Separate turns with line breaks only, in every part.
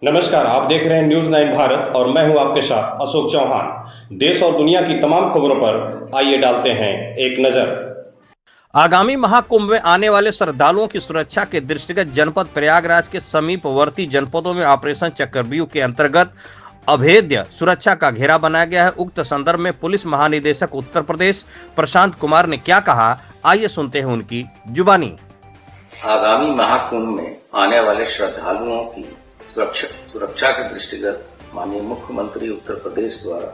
नमस्कार, आप देख रहे हैं न्यूज 9 भारत और मैं हूं आपके साथ अशोक चौहान। देश और दुनिया की तमाम खबरों पर आइए डालते हैं एक नजर। आगामी महाकुंभ में आने वाले श्रद्धालुओं की सुरक्षा के दृष्टिगत जनपद प्रयागराज के समीपवर्ती जनपदों में ऑपरेशन चक्रव्यूह के अंतर्गत अभेद्य सुरक्षा का घेरा बनाया गया है। उक्त संदर्भ में पुलिस महानिदेशक उत्तर प्रदेश प्रशांत कुमार ने क्या कहा, आइए सुनते हैं उनकी जुबानी।
आगामी महाकुंभ में आने वाले श्रद्धालुओं की सुरक्षा के दृष्टिगत माननीय मुख्यमंत्री उत्तर प्रदेश द्वारा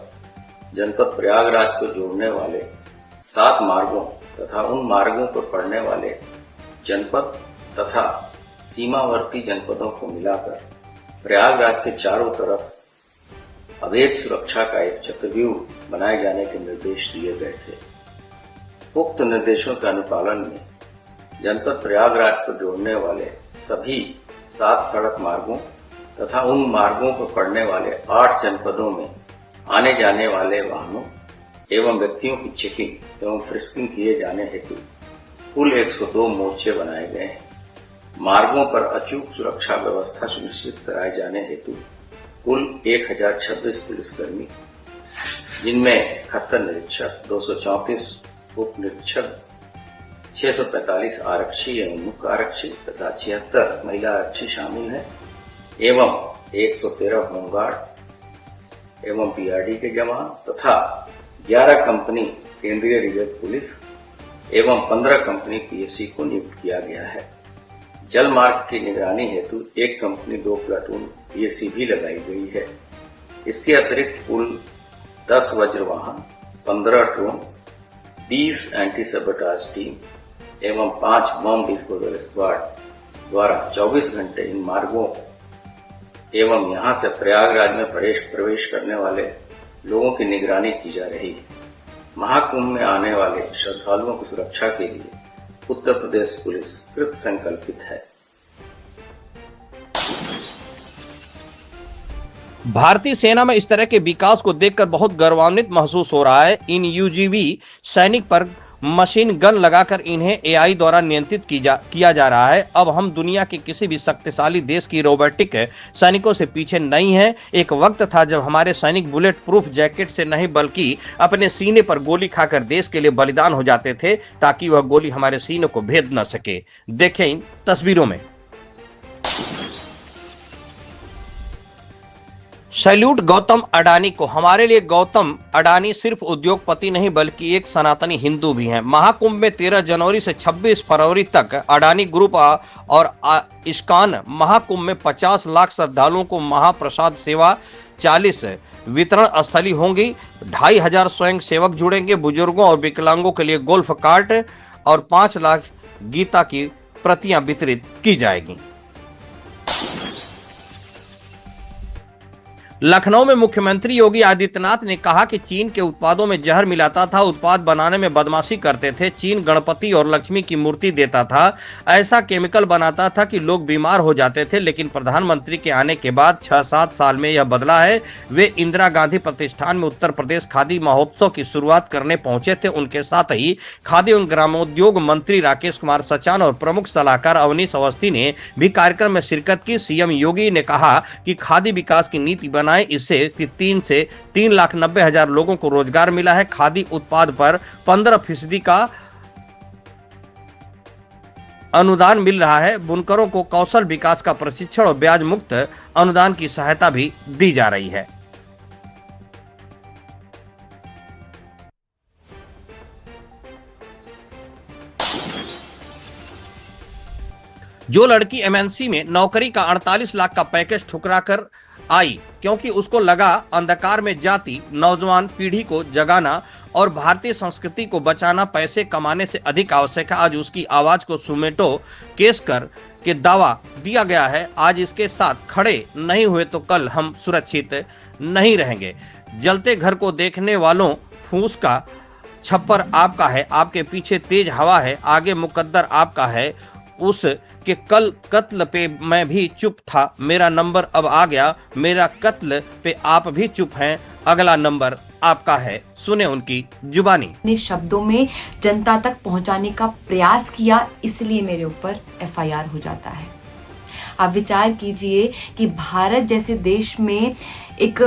जनपद प्रयागराज को जोड़ने वाले 7 मार्गों तथा उन मार्गों पर पड़ने वाले जनपद तथा सीमावर्ती जनपदों को मिलाकर प्रयागराज के चारों तरफ अवैध सुरक्षा का एक चक्रव्यूह बनाए जाने के निर्देश दिए गए थे। उक्त निर्देशों के अनुपालन में जनपद प्रयागराज को जोड़ने वाले सभी 7 सड़क मार्गों तथा उन मार्गों पर पड़ने वाले 8 जनपदों में आने जाने वाले वाहनों एवं व्यक्तियों की चेकिंग एवं फ्रिस्किंग किए जाने हेतु कुल 102 मोर्चे बनाए गए हैं। मार्गों पर अचूक सुरक्षा व्यवस्था सुनिश्चित कराए जाने हेतु कुल 1026 पुलिसकर्मी, जिनमें 71 निरीक्षक, 234 उप निरीक्षक, 645 आरक्षी एवं मुख्य आरक्षी तथा 76 महिला आरक्षी शामिल हैं एवं 113 होमगार्ड एवं पीआरडी के जवान तथा 11 कंपनी केंद्रीय रिजर्व पुलिस एवं 15 कंपनी पीएससी को नियुक्त किया गया है। जल मार्ग की निगरानी हेतु 1 कंपनी 2 प्लाटून पीएससी भी लगाई गई है। इसके अतिरिक्त कुल 10 वज्र वाहन, 15 ड्रोन, 20 एंटी सबोटाज टीम एवं 5 बम डिस्पोजल स्क्वाड द्वारा 24 घंटे इन मार्गों एवं यहां से प्रयागराज में प्रवेश करने वाले लोगों की निगरानी की जा रही है। महाकुंभ में आने वाले श्रद्धालुओं की सुरक्षा के लिए उत्तर प्रदेश पुलिस कृत संकल्पित है।
भारतीय सेना में इस तरह के विकास को देखकर बहुत गौरवान्वित महसूस हो रहा है। इन यूजीवी सैनिक पर मशीन गन लगाकर इन्हें एआई द्वारा नियंत्रित किया जा रहा है। अब हम दुनिया के किसी भी शक्तिशाली देश की रोबोटिक सैनिकों से पीछे नहीं हैं। एक वक्त था जब हमारे सैनिक बुलेट प्रूफ जैकेट से नहीं बल्कि अपने सीने पर गोली खाकर देश के लिए बलिदान हो जाते थे ताकि वह गोली हमारे सीने को भेद न सके। देखें इन तस्वीरों में। सैल्यूट गौतम अडानी को। हमारे लिए गौतम अडानी सिर्फ उद्योगपति नहीं बल्कि एक सनातनी हिंदू भी हैं। महाकुंभ में 13 जनवरी से 26 फरवरी तक अडानी ग्रुप और इस्कॉन महाकुंभ में 50 लाख श्रद्धालुओं को महाप्रसाद सेवा, 40 वितरण स्थली होंगी, 2500 स्वयं सेवक जुड़ेंगे, बुजुर्गों और विकलांगों के लिए गोल्फ कार्ट और 5 लाख गीता की प्रतियां वितरित की जाएगी। लखनऊ में मुख्यमंत्री योगी आदित्यनाथ ने कहा कि चीन के उत्पादों में जहर मिलाता था, उत्पाद बनाने में बदमाशी करते थे। चीन गणपति और लक्ष्मी की मूर्ति देता था, ऐसा केमिकल बनाता था कि लोग बीमार हो जाते थे। लेकिन प्रधानमंत्री के आने के बाद 6-7 साल में यह बदला है। वे इंदिरा गांधी प्रतिष्ठान में उत्तर प्रदेश खादी महोत्सव की शुरुआत करने पहुंचे थे। उनके साथ ही खादी एवं ग्रामोद्योग मंत्री राकेश कुमार सचान और प्रमुख सलाहकार अवनीश अवस्थी ने भी कार्यक्रम में शिरकत की। सीएम योगी ने कहा कि खादी विकास की नीति इससे 3 से 3,90,000 लोगों को रोजगार मिला है। खादी उत्पाद पर 15% का अनुदान मिल रहा है। बुनकरों को कौशल विकास का प्रशिक्षण और ब्याज मुक्त अनुदान की सहायता भी दी जा रही है। जो लड़की एमएनसी में नौकरी का 48 लाख का पैकेज ठुकरा कर आई क्योंकि उसको लगा अंधकार में जाति नौजवान पीढ़ी को जगाना और भारतीय संस्कृति को बचाना पैसे कमाने से अधिक आवश्यक है। आज उसकी आवाज को सुमेटो केस कर के दावा दिया गया है। आज इसके साथ खड़े नहीं हुए तो कल हम सुरक्षित नहीं रहेंगे। जलते घर को देखने वालों, फूस का छप्पर आपका है, आपके पीछे तेज हवा है, आगे मुकद्दर आपका है। उस के कल कत्ल पे मैं भी चुप था, मेरा नंबर अब आ गया, मेरा कत्ल पे आप भी चुप हैं, अगला नंबर आपका है। सुने उनकी जुबानी।
अपने शब्दों में जनता तक पहुंचाने का प्रयास किया, इसलिए मेरे ऊपर एफआईआर हो जाता है। आप विचार कीजिए कि भारत जैसे देश में एक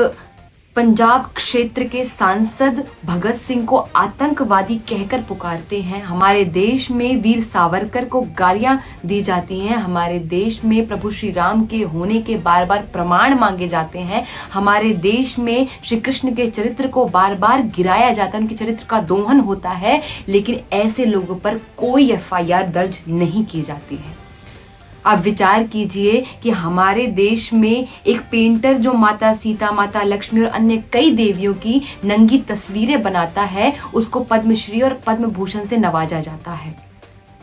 पंजाब क्षेत्र के सांसद भगत सिंह को आतंकवादी कहकर पुकारते हैं। हमारे देश में वीर सावरकर को गालियां दी जाती हैं। हमारे देश में प्रभु श्री राम के होने के बार बार प्रमाण मांगे जाते हैं। हमारे देश में श्री कृष्ण के चरित्र को बार बार गिराया जाता है, उनके चरित्र का दोहन होता है, लेकिन ऐसे लोगों पर कोई एफआईआर दर्ज नहीं की जाती है। आप विचार कीजिए कि हमारे देश में एक पेंटर जो माता सीता, माता लक्ष्मी और अन्य कई देवियों की नंगी तस्वीरें बनाता है, उसको पद्मश्री और पद्म भूषण से नवाजा जाता है।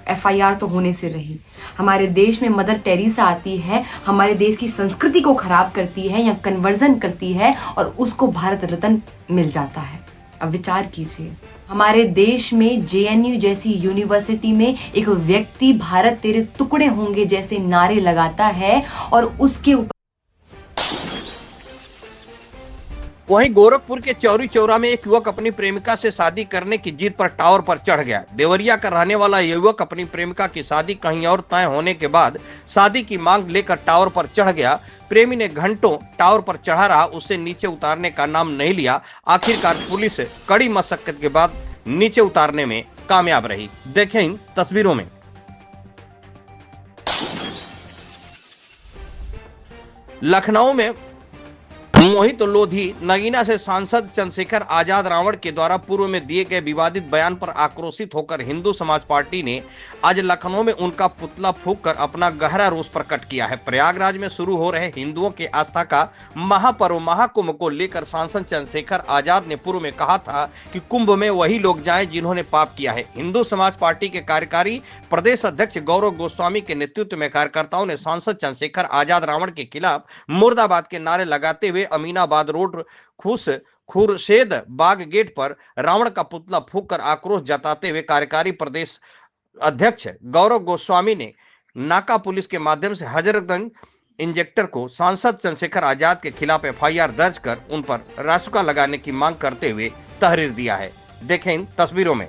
एफआईआर तो होने से रही। हमारे देश में मदर टेरेसा आती है, हमारे देश की संस्कृति को खराब करती है या कन्वर्जन करती है और उसको भारत रत्न मिल जाता है। अब विचार कीजिए, हमारे देश में जेएनयू जैसी यूनिवर्सिटी में एक व्यक्ति भारत तेरे टुकड़े होंगे जैसे नारे लगाता है और उसके ऊपर
वहीं गोरखपुर के चौरी चौरा में एक युवक अपनी प्रेमिका से शादी करने की जिद पर टावर पर चढ़ गया। देवरिया का रहने वाला युवक अपनी प्रेमिका की शादी कहीं और तय होने के बाद शादी की मांग लेकर टावर पर चढ़ गया। प्रेमी ने घंटों टावर पर चढ़ा रहा, उससे नीचे उतारने का नाम नहीं लिया। आखिरकार पुलिस कड़ी मशक्कत के बाद नीचे उतारने में कामयाब रही। देखें इन तस्वीरों में। लखनऊ में मोहित लोधी नगीना से सांसद चंद्रशेखर आजाद रावण के द्वारा पूर्व में दिए गए विवादित बयान पर आक्रोशित होकर हिंदू समाज पार्टी ने आज लखनऊ में उनका पुतला फूंककर अपना गहरा रोष प्रकट किया है। प्रयागराज में शुरू हो रहे हिंदुओं के आस्था का महापर्व महाकुंभ को लेकर सांसद चंद्रशेखर आजाद ने पूर्व में कहा था कि कुंभ में वही लोग जाएं जिन्होंने पाप किया है। हिंदू समाज पार्टी के कार्यकारी प्रदेश अध्यक्ष गौरव गोस्वामी के नेतृत्व में कार्यकर्ताओं ने सांसद चंद्रशेखर आजाद रावण के खिलाफ मुर्दाबाद के नारे लगाते हुए अमीनाबाद रोड खुर्शेद बाग गेट पर रावण का पुतला फूंककर आक्रोश जताते हुए कार्यकारी प्रदेश अध्यक्ष गौरव गोस्वामी ने नाका पुलिस के माध्यम से हजरतगंज इंजेक्टर को सांसद चंद्रशेखर आजाद के खिलाफ एफआईआर दर्ज कर उन पर रासुका लगाने की मांग करते हुए तहरीर दिया है। देखें इन तस्वीरों में।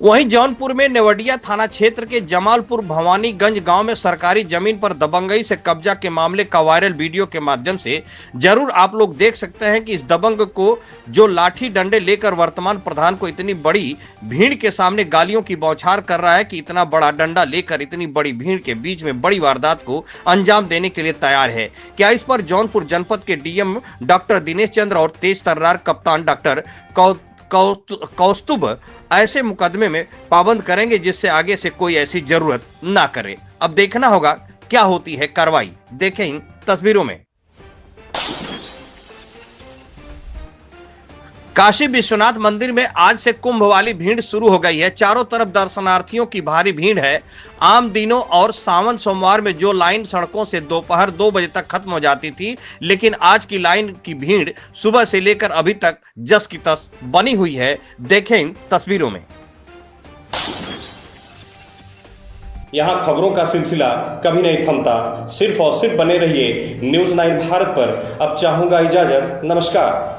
वहीं जौनपुर में नेवडिया थाना क्षेत्र के जमालपुर भवानीगंज गांव में सरकारी जमीन पर दबंगई से कब्जा के मामले का वायरल वीडियो के माध्यम से जरूर आप लोग देख सकते हैं कि इस दबंग को जो लाठी डंडे लेकर वर्तमान प्रधान को इतनी बड़ी भीड़ के सामने गालियों की बौछार कर रहा है कि इतना बड़ा डंडा लेकर इतनी बड़ी भीड़ के बीच में बड़ी वारदात को अंजाम देने के लिए तैयार है। क्या इस पर जौनपुर जनपद के डीएम डॉक्टर दिनेश चंद्र और तेज तर्रार कप्तान डॉक्टर कौस्तुभ ऐसे मुकदमे में पाबंद करेंगे जिससे आगे से कोई ऐसी जरूरत ना करे? अब देखना होगा क्या होती है कार्रवाई। देखें इन तस्वीरों में। काशी विश्वनाथ मंदिर में आज से कुंभ वाली भीड़ शुरू हो गई है। चारों तरफ दर्शनार्थियों की भारी भीड़ है। आम दिनों और सावन सोमवार में जो लाइन सड़कों से दोपहर 2 बजे तक खत्म हो जाती थी, लेकिन आज की लाइन की भीड़ सुबह से लेकर अभी तक जस की तस बनी हुई है। देखें इन तस्वीरों में।
यहाँ खबरों का सिलसिला कभी नहीं थमता। सिर्फ और सिर्फ बने रहिए न्यूज़ 9 भारत पर। अब चाहूंगा इजाजत। नमस्कार।